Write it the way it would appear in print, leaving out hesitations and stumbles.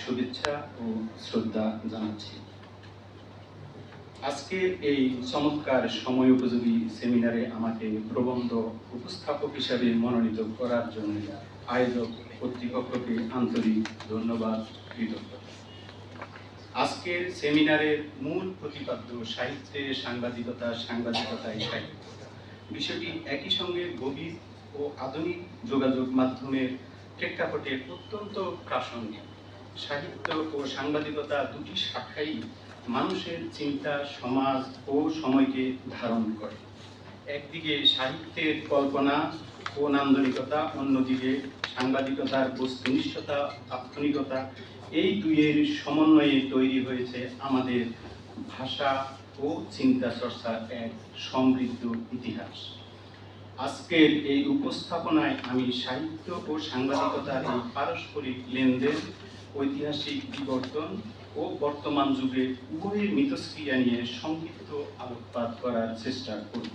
শুভেচ্ছা ও শ্রদ্ধা জানাচ্ছি। আজকের এই চমৎকার সময় উপযোগী সেমিনারে আমাকে প্রবন্ধ উপস্থাপক হিসাবে মনোনীত করার জন্য আয়োজক কর্তৃপক্ষকে আন্তরিক ধন্যবাদ, কৃতজ্ঞতা। আজকের সেমিনারের মূল প্রতিপাদ্য সাহিত্যে সাংবাদিকতা, সাংবাদিকতায় সাহিত্য বিষয়টি একই সঙ্গে গভীর ও আধুনিক যোগাযোগ মাধ্যমের প্রেক্ষাপটে অত্যন্ত প্রাসঙ্গিক। সাহিত্য ও সাংবাদিকতা দুটি শাখাই মানুষের চিন্তা, সমাজ ও সময়কে ধারণ করে। একদিকে সাহিত্যের কল্পনা ও নান্দনিকতা, অন্যদিকে সাংবাদিকতার বস্তুনিষ্ঠতা, তাৎক্ষণিকতা। এই দুইয়ের সমন্বয়ে তৈরি হয়েছে আমাদের ভাষা ও চিন্তা চর্চার এক সমৃদ্ধ ইতিহাস। আজকের এই উপস্থাপনায় আমি সাহিত্য ও সাংবাদিকতার এই পারস্পরিক লেনদেন, ঐতিহাসিক বিবর্তন ও বর্তমান যুগে উভয়ের মিথস্ক্রিয়া নিয়ে সংক্ষিপ্ত আলোকপাত করার চেষ্টা করব।